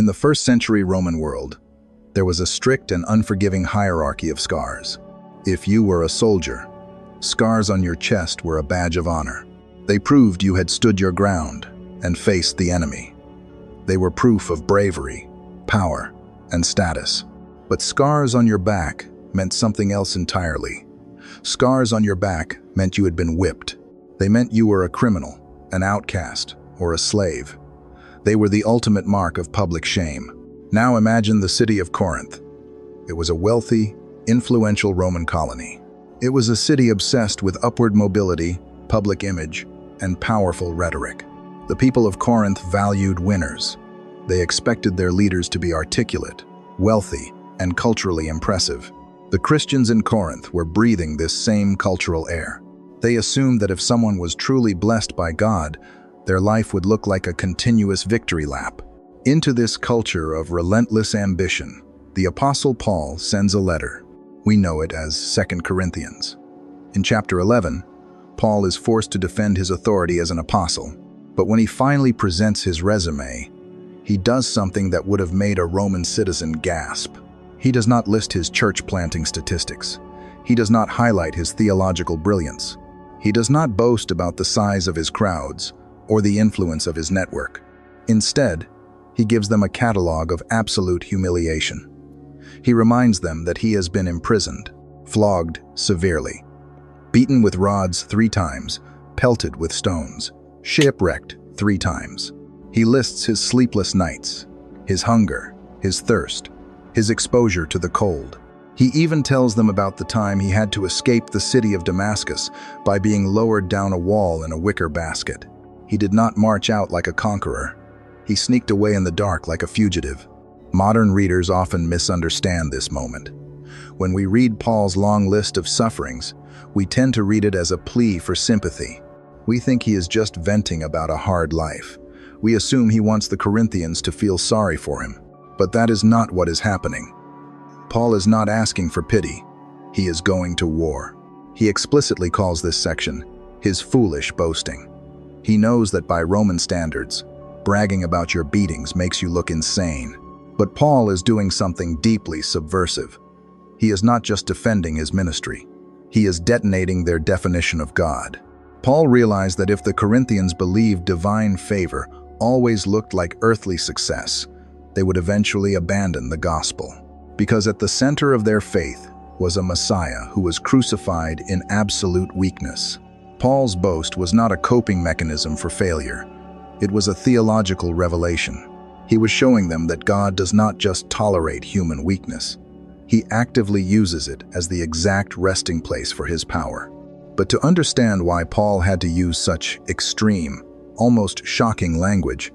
the first century Roman world, there was a strict and unforgiving hierarchy of scars. If you were a soldier, scars on your chest were a badge of honor. They proved you had stood your ground and faced the enemy. They were proof of bravery, power, and status. But scars on your back meant something else entirely. Scars on your back meant you had been whipped. They meant you were a criminal, an outcast, or a slave. They were the ultimate mark of public shame. Now imagine the city of Corinth. It was a wealthy, influential Roman colony. It was a city obsessed with upward mobility, public image, and powerful rhetoric. The people of Corinth valued winners. They expected their leaders to be articulate, wealthy, and culturally impressive. The Christians in Corinth were breathing this same cultural air. They assumed that if someone was truly blessed by God, their life would look like a continuous victory lap. Into this culture of relentless ambition, the Apostle Paul sends a letter. We know it as 2 Corinthians. In chapter 11, Paul is forced to defend his authority as an apostle. But when he finally presents his resume, he does something that would have made a Roman citizen gasp. He does not list his church planting statistics. He does not highlight his theological brilliance. He does not boast about the size of his crowds or the influence of his network. Instead, he gives them a catalog of absolute humiliation. He reminds them that he has been imprisoned, flogged severely, beaten with rods 3 times, pelted with stones, shipwrecked 3 times. He lists his sleepless nights, his hunger, his thirst, his exposure to the cold. He even tells them about the time he had to escape the city of Damascus by being lowered down a wall in a wicker basket. He did not march out like a conqueror. He sneaked away in the dark like a fugitive. Modern readers often misunderstand this moment. When we read Paul's long list of sufferings, we tend to read it as a plea for sympathy. We think he is just venting about a hard life. We assume he wants the Corinthians to feel sorry for him. But that is not what is happening. Paul is not asking for pity. He is going to war. He explicitly calls this section his foolish boasting. He knows that by Roman standards, bragging about your beatings makes you look insane. But Paul is doing something deeply subversive. He is not just defending his ministry. He is detonating their definition of God. Paul realized that if the Corinthians believed divine favor always looked like earthly success, they would eventually abandon the gospel. Because at the center of their faith was a Messiah who was crucified in absolute weakness. Paul's boast was not a coping mechanism for failure. It was a theological revelation. He was showing them that God does not just tolerate human weakness. He actively uses it as the exact resting place for his power. But to understand why Paul had to use such extreme, almost shocking language,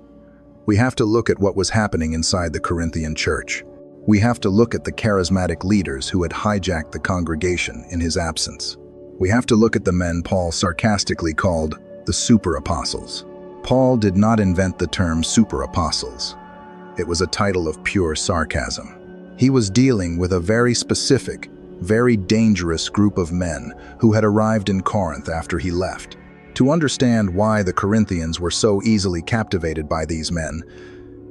we have to look at what was happening inside the Corinthian church. We have to look at the charismatic leaders who had hijacked the congregation in his absence. We have to look at the men Paul sarcastically called the super apostles. Paul did not invent the term super apostles. It was a title of pure sarcasm. He was dealing with a very specific, very dangerous group of men who had arrived in Corinth after he left. To understand why the Corinthians were so easily captivated by these men,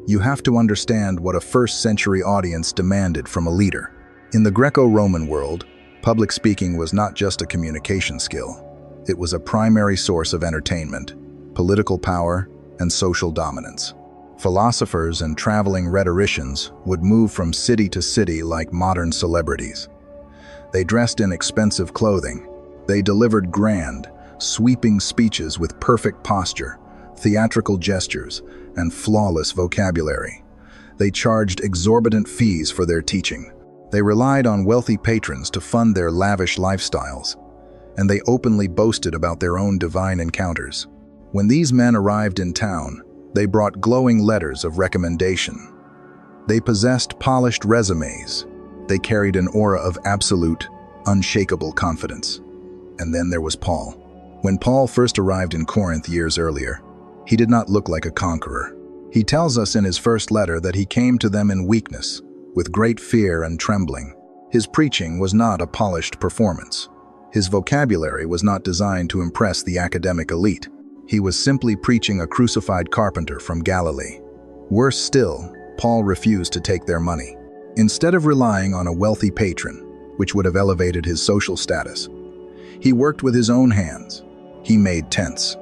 you have to understand what a first-century audience demanded from a leader. In the Greco-Roman world, public speaking was not just a communication skill. It was a primary source of entertainment, political power, and social dominance. Philosophers and traveling rhetoricians would move from city to city like modern celebrities. They dressed in expensive clothing. They delivered grand, sweeping speeches with perfect posture, theatrical gestures, and flawless vocabulary. They charged exorbitant fees for their teaching. They relied on wealthy patrons to fund their lavish lifestyles, and they openly boasted about their own divine encounters. When these men arrived in town, they brought glowing letters of recommendation. They possessed polished resumes. They carried an aura of absolute, unshakable confidence. And then there was Paul. When Paul first arrived in Corinth years earlier, he did not look like a conqueror. He tells us in his first letter that he came to them in weakness, with great fear and trembling. His preaching was not a polished performance. His vocabulary was not designed to impress the academic elite. He was simply preaching a crucified carpenter from Galilee. Worse still, Paul refused to take their money. Instead of relying on a wealthy patron, which would have elevated his social status, he worked with his own hands. He made tents.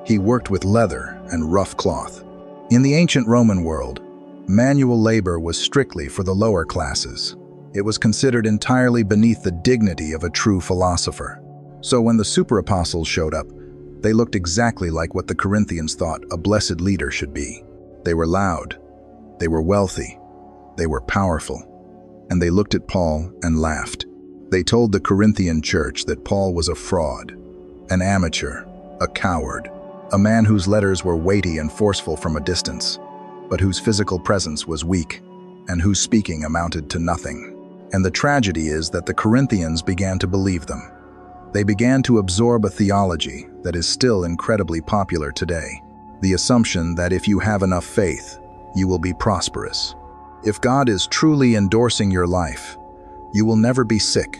He worked with leather and rough cloth. In the ancient Roman world, manual labor was strictly for the lower classes. It was considered entirely beneath the dignity of a true philosopher. So when the super apostles showed up, they looked exactly like what the Corinthians thought a blessed leader should be. They were loud, they were wealthy, they were powerful, and they looked at Paul and laughed. They told the Corinthian church that Paul was a fraud, an amateur, a coward, a man whose letters were weighty and forceful from a distance, but whose physical presence was weak, and whose speaking amounted to nothing. And the tragedy is that the Corinthians began to believe them. They began to absorb a theology that is still incredibly popular today. The assumption that if you have enough faith, you will be prosperous. If God is truly endorsing your life, you will never be sick,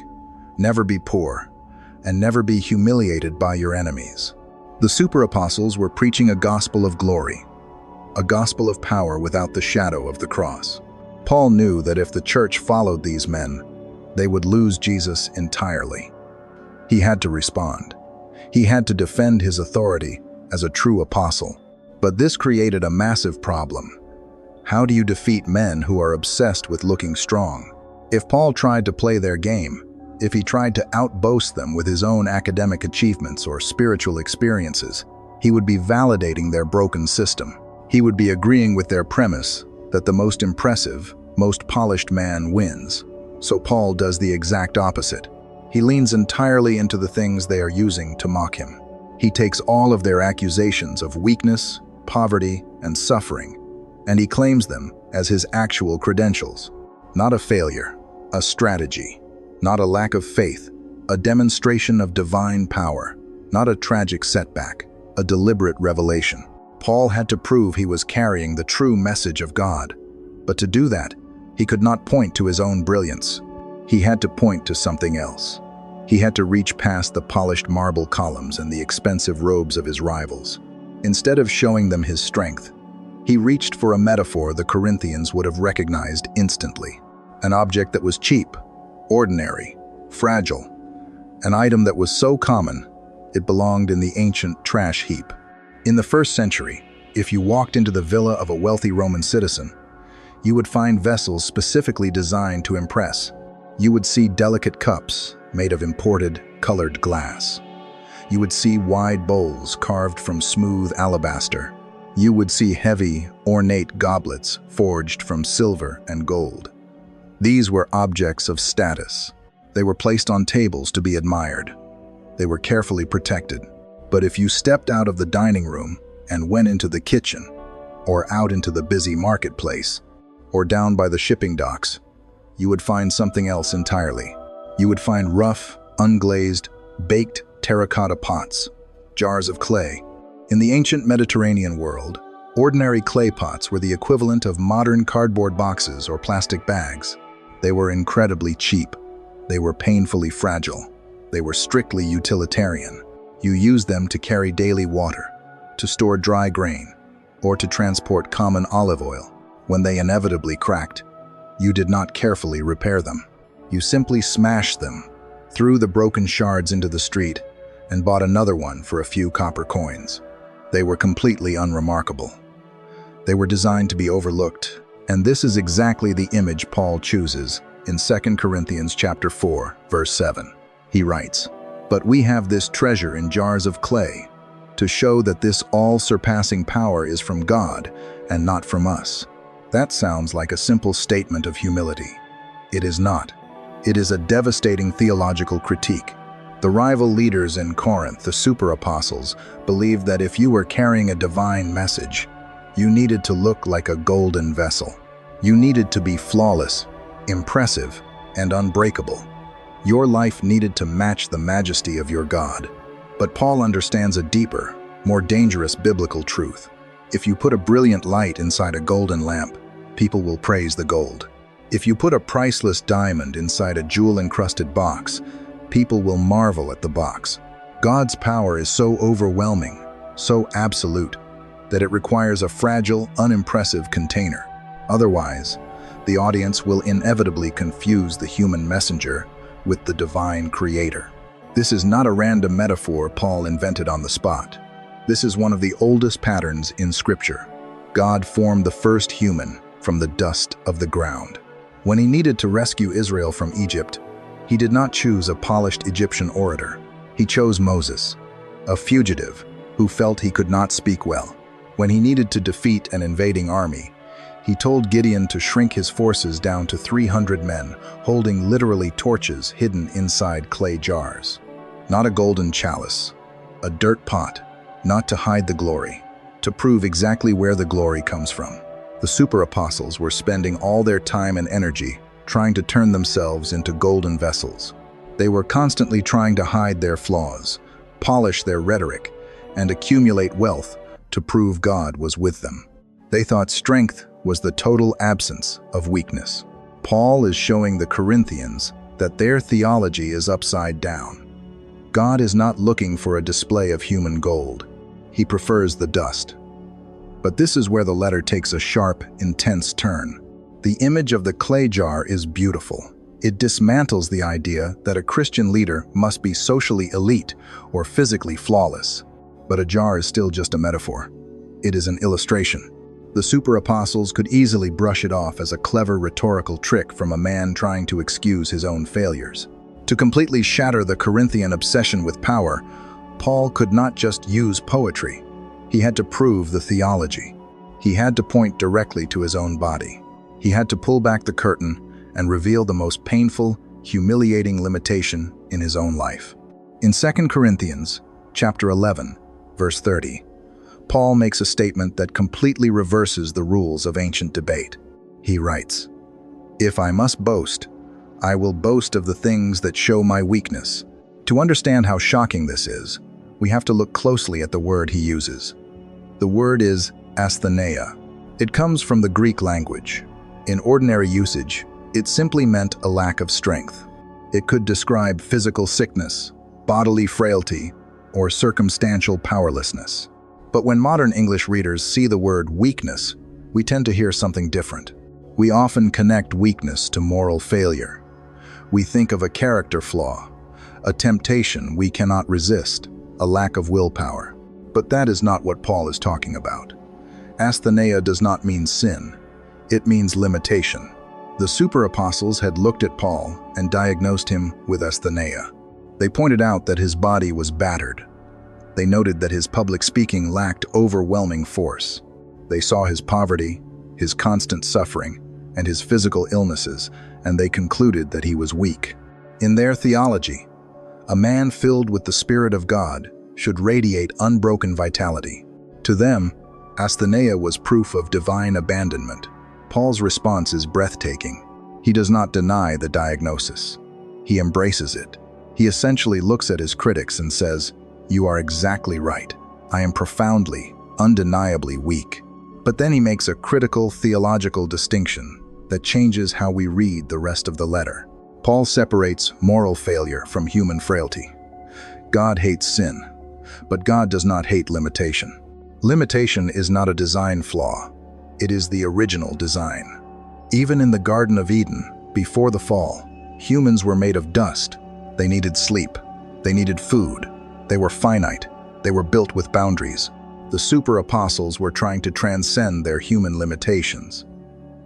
never be poor, and never be humiliated by your enemies. The super apostles were preaching a gospel of glory, a gospel of power without the shadow of the cross. Paul knew that if the church followed these men, they would lose Jesus entirely. He had to respond. He had to defend his authority as a true apostle. But this created a massive problem. How do you defeat men who are obsessed with looking strong? If Paul tried to play their game, if he tried to outboast them with his own academic achievements or spiritual experiences, he would be validating their broken system. He would be agreeing with their premise that the most impressive, most polished man wins. So Paul does the exact opposite. He leans entirely into the things they are using to mock him. He takes all of their accusations of weakness, poverty, and suffering, and he claims them as his actual credentials. Not a failure, a strategy. Not a lack of faith, a demonstration of divine power. Not a tragic setback, a deliberate revelation. Paul had to prove he was carrying the true message of God. But to do that, he could not point to his own brilliance. He had to point to something else. He had to reach past the polished marble columns and the expensive robes of his rivals. Instead of showing them his strength, he reached for a metaphor the Corinthians would have recognized instantly. An object that was cheap, ordinary, fragile. An item that was so common, it belonged in the ancient trash heap. In the first century, if you walked into the villa of a wealthy Roman citizen, you would find vessels specifically designed to impress. You would see delicate cups made of imported, colored glass. You would see wide bowls carved from smooth alabaster. You would see heavy, ornate goblets forged from silver and gold. These were objects of status. They were placed on tables to be admired. They were carefully protected. But if you stepped out of the dining room and went into the kitchen, or out into the busy marketplace, or down by the shipping docks, you would find something else entirely. You would find rough, unglazed, baked terracotta pots, jars of clay. In the ancient Mediterranean world, ordinary clay pots were the equivalent of modern cardboard boxes or plastic bags. They were incredibly cheap. They were painfully fragile. They were strictly utilitarian. You used them to carry daily water, to store dry grain, or to transport common olive oil. When they inevitably cracked, you did not carefully repair them. You simply smashed them, threw the broken shards into the street, and bought another one for a few copper coins. They were completely unremarkable. They were designed to be overlooked, and this is exactly the image Paul chooses in 2 Corinthians chapter 4, verse 7. He writes, "But we have this treasure in jars of clay, to show that this all-surpassing power is from God and not from us." That sounds like a simple statement of humility. It is not. It is a devastating theological critique. The rival leaders in Corinth, the super apostles, believed that if you were carrying a divine message, you needed to look like a golden vessel. You needed to be flawless, impressive, and unbreakable. Your life needed to match the majesty of your God. But Paul understands a deeper, more dangerous biblical truth. If you put a brilliant light inside a golden lamp, people will praise the gold. If you put a priceless diamond inside a jewel-encrusted box, people will marvel at the box. God's power is so overwhelming, so absolute, that it requires a fragile, unimpressive container. Otherwise, the audience will inevitably confuse the human messenger with the divine creator. This is not a random metaphor Paul invented on the spot. This is one of the oldest patterns in Scripture. God formed the first human from the dust of the ground. When he needed to rescue Israel from Egypt, he did not choose a polished Egyptian orator. He chose Moses, a fugitive who felt he could not speak well. When he needed to defeat an invading army, he told Gideon to shrink his forces down to 300 men, holding literally torches hidden inside clay jars. Not a golden chalice, a dirt pot, not to hide the glory, to prove exactly where the glory comes from. The super apostles were spending all their time and energy trying to turn themselves into golden vessels. They were constantly trying to hide their flaws, polish their rhetoric, and accumulate wealth to prove God was with them. They thought strength was the total absence of weakness. Paul is showing the Corinthians that their theology is upside down. God is not looking for a display of human gold. He prefers the dust. But this is where the letter takes a sharp, intense turn. The image of the clay jar is beautiful. It dismantles the idea that a Christian leader must be socially elite or physically flawless. But a jar is still just a metaphor. It is an illustration. The super apostles could easily brush it off as a clever rhetorical trick from a man trying to excuse his own failures. To completely shatter the Corinthian obsession with power, Paul could not just use poetry. He had to prove the theology. He had to point directly to his own body. He had to pull back the curtain and reveal the most painful, humiliating limitation in his own life. In 2 Corinthians chapter 11, verse 30, Paul makes a statement that completely reverses the rules of ancient debate. He writes, "If I must boast, I will boast of the things that show my weakness." To understand how shocking this is, we have to look closely at the word he uses. The word is astheneia. It comes from the Greek language. In ordinary usage, it simply meant a lack of strength. It could describe physical sickness, bodily frailty, or circumstantial powerlessness. But when modern English readers see the word weakness, we tend to hear something different. We often connect weakness to moral failure. We think of a character flaw, a temptation we cannot resist, a lack of willpower. But that is not what Paul is talking about. Astheneia does not mean sin. It means limitation. The super apostles had looked at Paul and diagnosed him with astheneia. They pointed out that his body was battered. They noted that his public speaking lacked overwhelming force. They saw his poverty, his constant suffering, and his physical illnesses, and they concluded that he was weak. In their theology, a man filled with the Spirit of God should radiate unbroken vitality. To them, astheneia was proof of divine abandonment. Paul's response is breathtaking. He does not deny the diagnosis. He embraces it. He essentially looks at his critics and says, "You are exactly right. I am profoundly, undeniably weak." But then he makes a critical theological distinction that changes how we read the rest of the letter. Paul separates moral failure from human frailty. God hates sin, but God does not hate limitation. Limitation is not a design flaw. It is the original design. Even in the Garden of Eden, before the fall, humans were made of dust. They needed sleep. They needed food. They were finite. They were built with boundaries. The super apostles were trying to transcend their human limitations.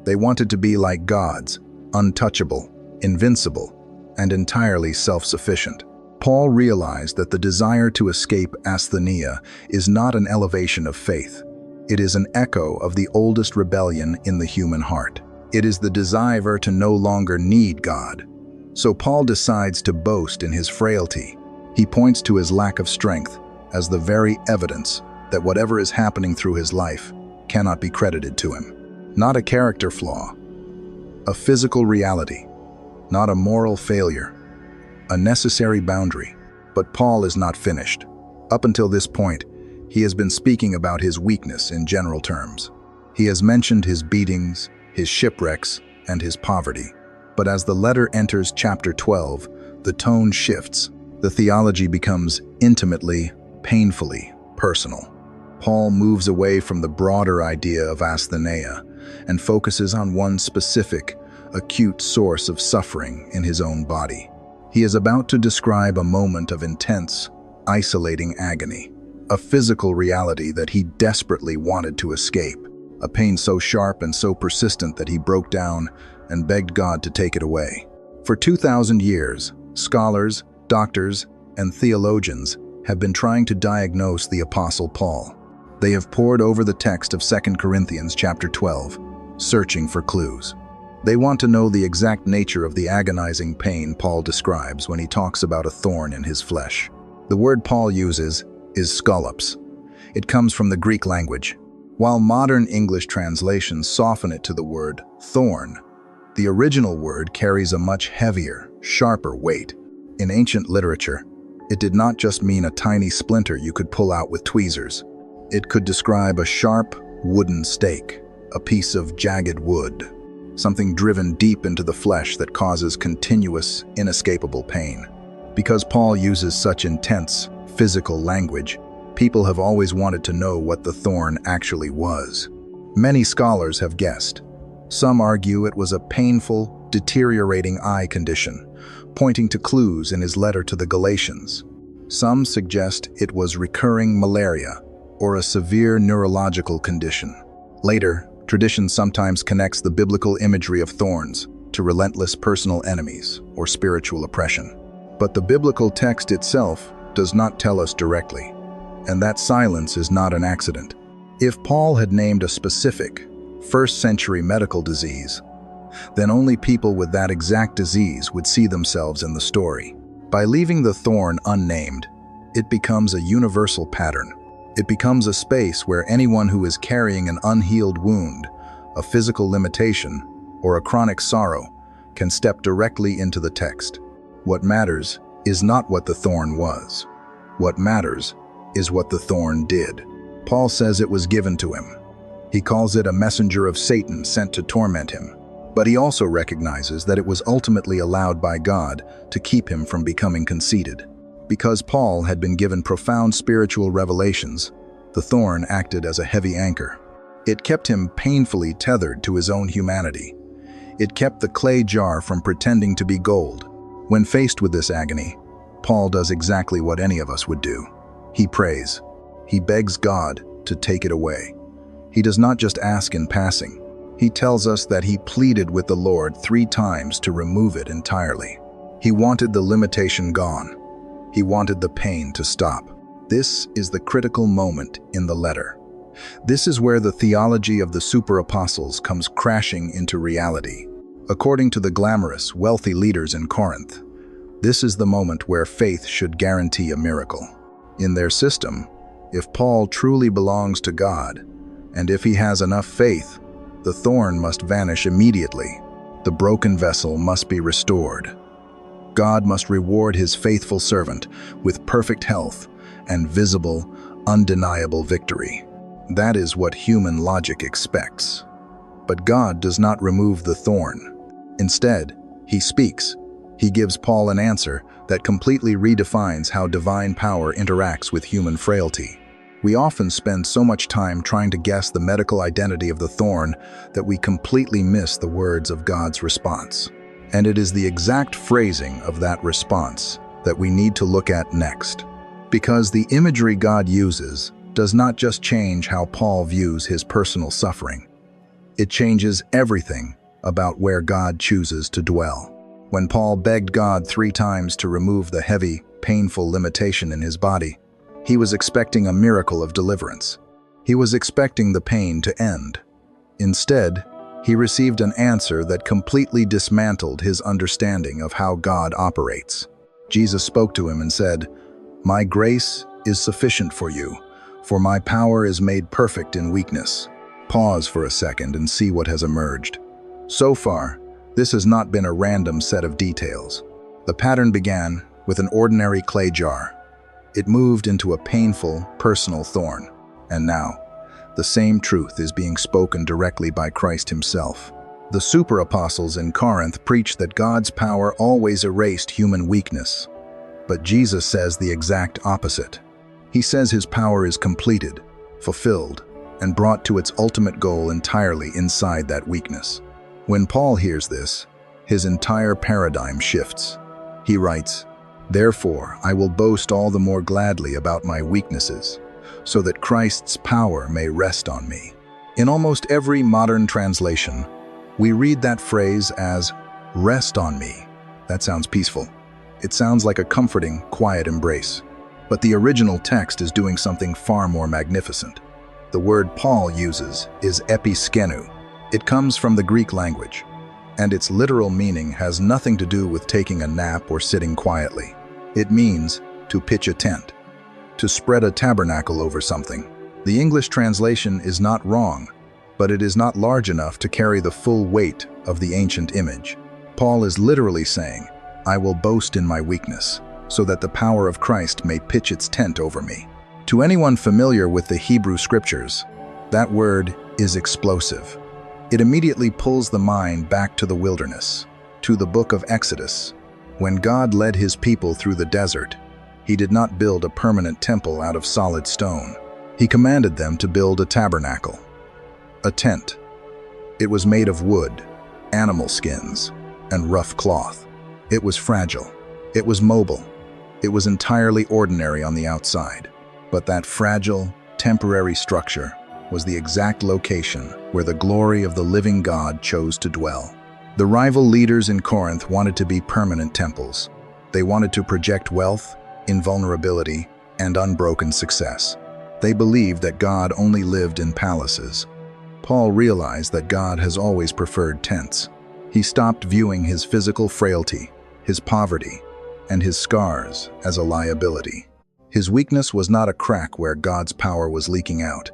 They wanted to be like gods, untouchable, invincible, and entirely self-sufficient. Paul realized that the desire to escape astheneia is not an elevation of faith. It is an echo of the oldest rebellion in the human heart. It is the desire to no longer need God. So Paul decides to boast in his frailty. He points to his lack of strength as the very evidence that whatever is happening through his life cannot be credited to him. Not a character flaw, a physical reality, not a moral failure, a necessary boundary. But Paul is not finished. Up until this point, he has been speaking about his weakness in general terms. He has mentioned his beatings, his shipwrecks, and his poverty. But as the letter enters chapter 12, the tone shifts. The theology becomes intimately, painfully personal. Paul moves away from the broader idea of astheneia, and focuses on one specific, acute source of suffering in his own body. He is about to describe a moment of intense, isolating agony, a physical reality that he desperately wanted to escape, a pain so sharp and so persistent that he broke down and begged God to take it away. For 2,000 years, scholars, doctors, and theologians have been trying to diagnose the Apostle Paul. They have pored over the text of 2 Corinthians chapter 12, searching for clues. They want to know the exact nature of the agonizing pain Paul describes when he talks about a thorn in his flesh. The word Paul uses is skolops. It comes from the Greek language. While modern English translations soften it to the word thorn, the original word carries a much heavier, sharper weight. In ancient literature, it did not just mean a tiny splinter you could pull out with tweezers. It could describe a sharp, wooden stake, a piece of jagged wood, something driven deep into the flesh that causes continuous, inescapable pain. Because Paul uses such intense, physical language, people have always wanted to know what the thorn actually was. Many scholars have guessed. Some argue it was a painful, deteriorating eye condition, pointing to clues in his letter to the Galatians. Some suggest it was recurring malaria or a severe neurological condition. Later, tradition sometimes connects the biblical imagery of thorns to relentless personal enemies or spiritual oppression. But the biblical text itself does not tell us directly, and that silence is not an accident. If Paul had named a specific, first-century medical disease, then only people with that exact disease would see themselves in the story. By leaving the thorn unnamed, it becomes a universal pattern. It becomes a space where anyone who is carrying an unhealed wound, a physical limitation, or a chronic sorrow can step directly into the text. What matters is not what the thorn was. What matters is what the thorn did. Paul says it was given to him. He calls it a messenger of Satan sent to torment him. But he also recognizes that it was ultimately allowed by God to keep him from becoming conceited. Because Paul had been given profound spiritual revelations, the thorn acted as a heavy anchor. It kept him painfully tethered to his own humanity. It kept the clay jar from pretending to be gold. When faced with this agony, Paul does exactly what any of us would do. He prays. He begs God to take it away. He does not just ask in passing. He tells us that he pleaded with the Lord 3 times to remove it entirely. He wanted the limitation gone. He wanted the pain to stop. This is the critical moment in the letter. This is where the theology of the super apostles comes crashing into reality. According to the glamorous, wealthy leaders in Corinth, this is the moment where faith should guarantee a miracle. In their system, if Paul truly belongs to God, and if he has enough faith, the thorn must vanish immediately. The broken vessel must be restored. God must reward his faithful servant with perfect health and visible, undeniable victory. That is what human logic expects. But God does not remove the thorn. Instead, he speaks. He gives Paul an answer that completely redefines how divine power interacts with human frailty. We often spend so much time trying to guess the medical identity of the thorn that we completely miss the words of God's response. And it is the exact phrasing of that response that we need to look at next. Because the imagery God uses does not just change how Paul views his personal suffering. It changes everything about where God chooses to dwell. When Paul begged God 3 times to remove the heavy, painful limitation in his body, he was expecting a miracle of deliverance. He was expecting the pain to end. Instead, he received an answer that completely dismantled his understanding of how God operates. Jesus spoke to him and said, "My grace is sufficient for you, for my power is made perfect in weakness." Pause for a second and see what has emerged. So far, this has not been a random set of details. The pattern began with an ordinary clay jar. It moved into a painful, personal thorn. And now, the same truth is being spoken directly by Christ himself. The super apostles in Corinth preached that God's power always erased human weakness. But Jesus says the exact opposite. He says his power is completed, fulfilled, and brought to its ultimate goal entirely inside that weakness. When Paul hears this, his entire paradigm shifts. He writes, "Therefore, I will boast all the more gladly about my weaknesses, so that Christ's power may rest on me." In almost every modern translation, we read that phrase as, "rest on me." That sounds peaceful. It sounds like a comforting, quiet embrace. But the original text is doing something far more magnificent. The word Paul uses is episkenoo. It comes from the Greek language, and its literal meaning has nothing to do with taking a nap or sitting quietly. It means to pitch a tent, to spread a tabernacle over something. The English translation is not wrong, but it is not large enough to carry the full weight of the ancient image. Paul is literally saying, "I will boast in my weakness, so that the power of Christ may pitch its tent over me." To anyone familiar with the Hebrew scriptures, that word is explosive. It immediately pulls the mind back to the wilderness, to the book of Exodus. When God led his people through the desert, he did not build a permanent temple out of solid stone. He commanded them to build a tabernacle, a tent. It was made of wood, animal skins, and rough cloth. It was fragile. It was mobile. It was entirely ordinary on the outside. But that fragile, temporary structure was the exact location where the glory of the living God chose to dwell. The rival leaders in Corinth wanted to be permanent temples. They wanted to project wealth, invulnerability, and unbroken success. They believed that God only lived in palaces. Paul realized that God has always preferred tents. He stopped viewing his physical frailty, his poverty, and his scars as a liability. His weakness was not a crack where God's power was leaking out.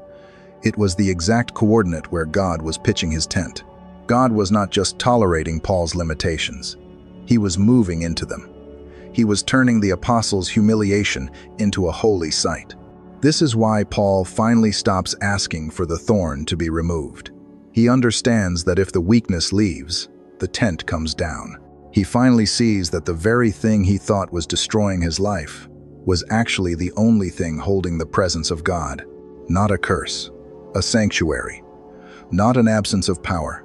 It was the exact coordinate where God was pitching his tent. God was not just tolerating Paul's limitations. He was moving into them. He was turning the apostles' humiliation into a holy sight. This is why Paul finally stops asking for the thorn to be removed. He understands that if the weakness leaves, the tent comes down. He finally sees that the very thing he thought was destroying his life was actually the only thing holding the presence of God. Not a curse, a sanctuary, not an absence of power,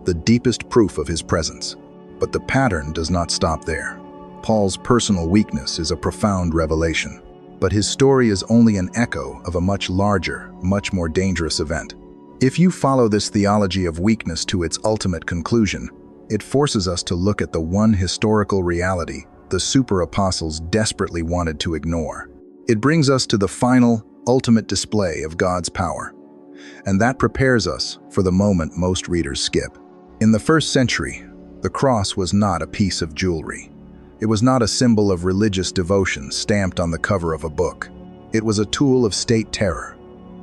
the deepest proof of his presence. But the pattern does not stop there. Paul's personal weakness is a profound revelation, but his story is only an echo of a much larger, much more dangerous event. If you follow this theology of weakness to its ultimate conclusion, it forces us to look at the one historical reality the super apostles desperately wanted to ignore. It brings us to the final, ultimate display of God's power, and that prepares us for the moment most readers skip. In the first century, the cross was not a piece of jewelry. It was not a symbol of religious devotion stamped on the cover of a book. It was a tool of state terror.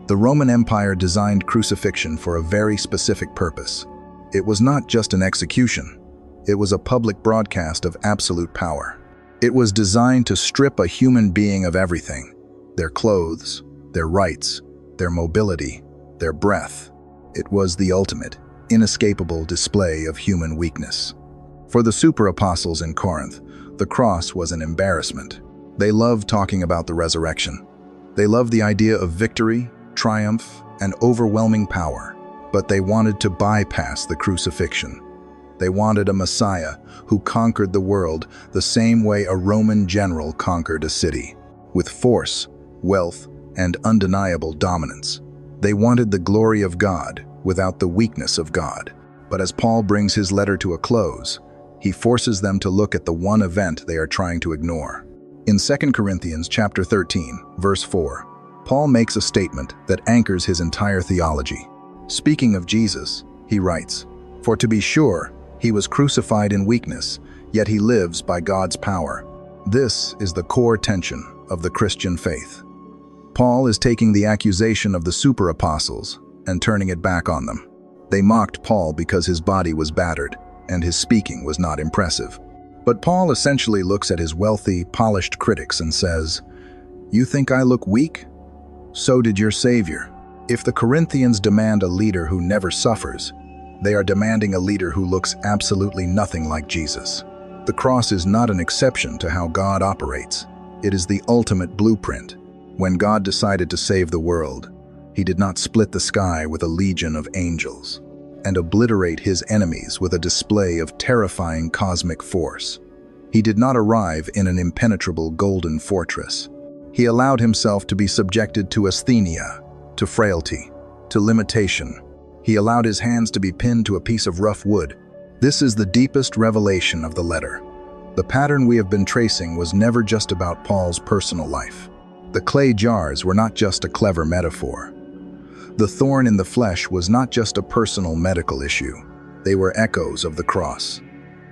The Roman Empire designed crucifixion for a very specific purpose. It was not just an execution. It was a public broadcast of absolute power. It was designed to strip a human being of everything: their clothes, their rights, their mobility, their breath. It was the ultimate, inescapable display of human weakness. For the super apostles in Corinth, the cross was an embarrassment. They loved talking about the resurrection. They loved the idea of victory, triumph, and overwhelming power. But they wanted to bypass the crucifixion. They wanted a Messiah who conquered the world the same way a Roman general conquered a city, with force, wealth, and undeniable dominance. They wanted the glory of God without the weakness of God. But as Paul brings his letter to a close, he forces them to look at the one event they are trying to ignore. In 2 Corinthians chapter 13, verse 4, Paul makes a statement that anchors his entire theology. Speaking of Jesus, he writes, "For to be sure, he was crucified in weakness, yet he lives by God's power." This is the core tension of the Christian faith. Paul is taking the accusation of the super apostles and turning it back on them. They mocked Paul because his body was battered and his speaking was not impressive. But Paul essentially looks at his wealthy, polished critics and says, "You think I look weak? So did your Savior." If the Corinthians demand a leader who never suffers, they are demanding a leader who looks absolutely nothing like Jesus. The cross is not an exception to how God operates. It is the ultimate blueprint. When God decided to save the world, He did not split the sky with a legion of angels and obliterate his enemies with a display of terrifying cosmic force. He did not arrive in an impenetrable golden fortress. He allowed himself to be subjected to astheneia, to frailty, to limitation. He allowed his hands to be pinned to a piece of rough wood. This is the deepest revelation of the letter. The pattern we have been tracing was never just about Paul's personal life. The clay jars were not just a clever metaphor. The thorn in the flesh was not just a personal medical issue. They were echoes of the cross.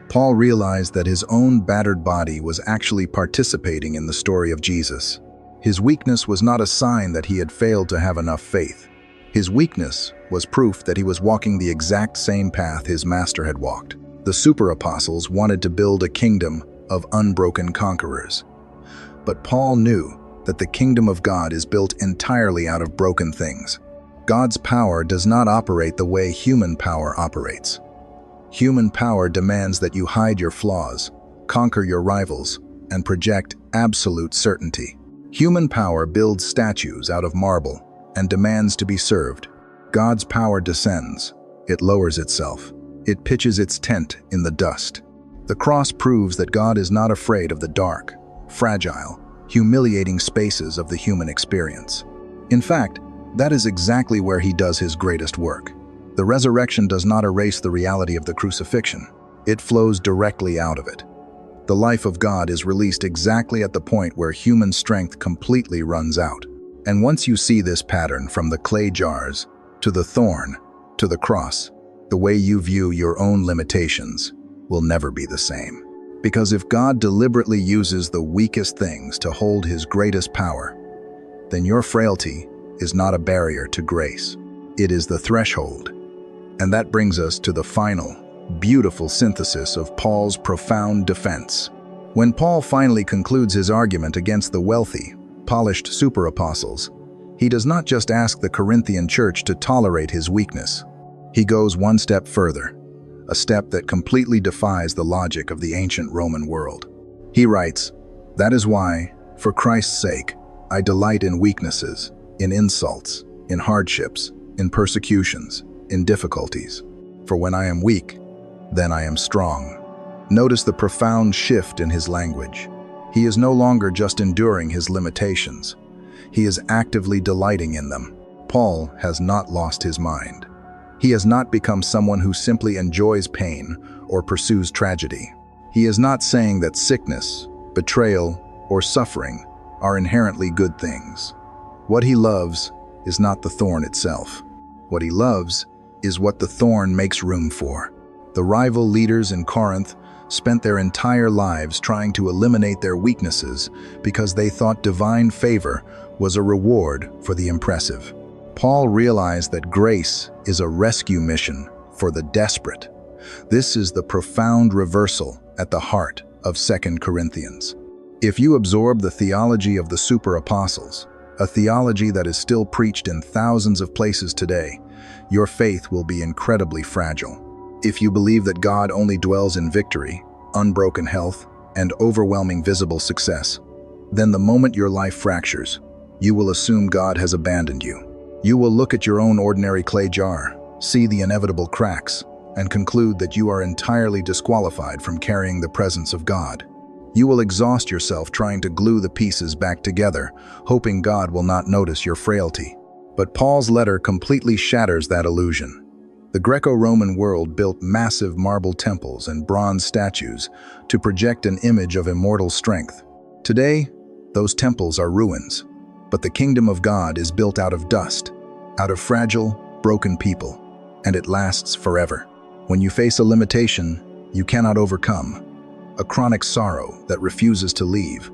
Paul realized that his own battered body was actually participating in the story of Jesus. His weakness was not a sign that he had failed to have enough faith. His weakness was proof that he was walking the exact same path his master had walked. The super apostles wanted to build a kingdom of unbroken conquerors. But Paul knew that the kingdom of God is built entirely out of broken things. God's power does not operate the way human power operates. Human power demands that you hide your flaws, conquer your rivals, and project absolute certainty. Human power builds statues out of marble and demands to be served. God's power descends. It lowers itself. It pitches its tent in the dust. The cross proves that God is not afraid of the dark, fragile, humiliating spaces of the human experience. In fact, that is exactly where he does his greatest work. The resurrection does not erase the reality of the crucifixion. It flows directly out of it. The life of God is released exactly at the point where human strength completely runs out. And once you see this pattern from the clay jars, to the thorn, to the cross, the way you view your own limitations will never be the same. Because if God deliberately uses the weakest things to hold his greatest power, then your frailty is not a barrier to grace. It is the threshold. And that brings us to the final, beautiful synthesis of Paul's profound defense. When Paul finally concludes his argument against the wealthy, polished super apostles, he does not just ask the Corinthian church to tolerate his weakness. He goes one step further, a step that completely defies the logic of the ancient Roman world. He writes, "That is why, for Christ's sake, I delight in weaknesses, in insults, in hardships, in persecutions, in difficulties. For when I am weak, then I am strong." Notice the profound shift in his language. He is no longer just enduring his limitations. He is actively delighting in them. Paul has not lost his mind. He has not become someone who simply enjoys pain or pursues tragedy. He is not saying that sickness, betrayal, or suffering are inherently good things. What he loves is not the thorn itself. What he loves is what the thorn makes room for. The rival leaders in Corinth spent their entire lives trying to eliminate their weaknesses because they thought divine favor was a reward for the impressive. Paul realized that grace is a rescue mission for the desperate. This is the profound reversal at the heart of 2 Corinthians. If you absorb the theology of the super apostles, a theology that is still preached in thousands of places today, your faith will be incredibly fragile. If you believe that God only dwells in victory, unbroken health, and overwhelming visible success, then the moment your life fractures, you will assume God has abandoned you. You will look at your own ordinary clay jar, see the inevitable cracks, and conclude that you are entirely disqualified from carrying the presence of God. You will exhaust yourself trying to glue the pieces back together, hoping God will not notice your frailty. But Paul's letter completely shatters that illusion. The Greco-Roman world built massive marble temples and bronze statues to project an image of immortal strength. Today, those temples are ruins, but the kingdom of God is built out of dust, out of fragile, broken people, and it lasts forever. When you face a limitation you cannot overcome, a chronic sorrow that refuses to leave,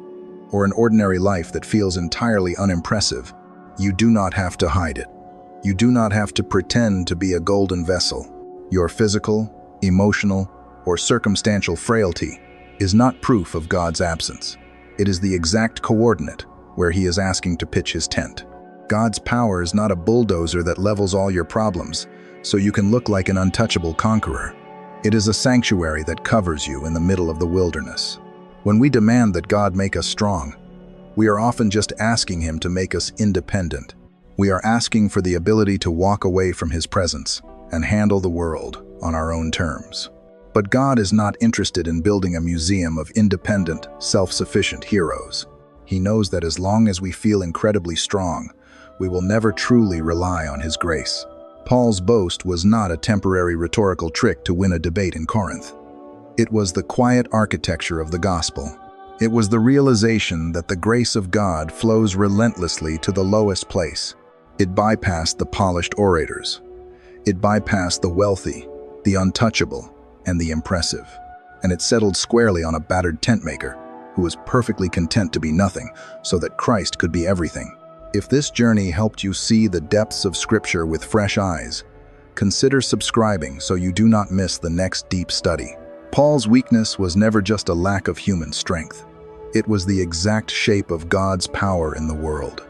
or an ordinary life that feels entirely unimpressive, you do not have to hide it. You do not have to pretend to be a golden vessel. Your physical, emotional, or circumstantial frailty is not proof of God's absence. It is the exact coordinate where he is asking to pitch his tent. God's power is not a bulldozer that levels all your problems so you can look like an untouchable conqueror. It is a sanctuary that covers you in the middle of the wilderness. When we demand that God make us strong, we are often just asking him to make us independent. We are asking for the ability to walk away from His presence and handle the world on our own terms. But God is not interested in building a museum of independent, self-sufficient heroes. He knows that as long as we feel incredibly strong, we will never truly rely on His grace. Paul's boast was not a temporary rhetorical trick to win a debate in Corinth. It was the quiet architecture of the gospel. It was the realization that the grace of God flows relentlessly to the lowest place. It bypassed the polished orators. It bypassed the wealthy, the untouchable, and the impressive. And it settled squarely on a battered tent maker who was perfectly content to be nothing so that Christ could be everything. If this journey helped you see the depths of Scripture with fresh eyes, consider subscribing so you do not miss the next deep study. Paul's weakness was never just a lack of human strength. It was the exact shape of God's power in the world.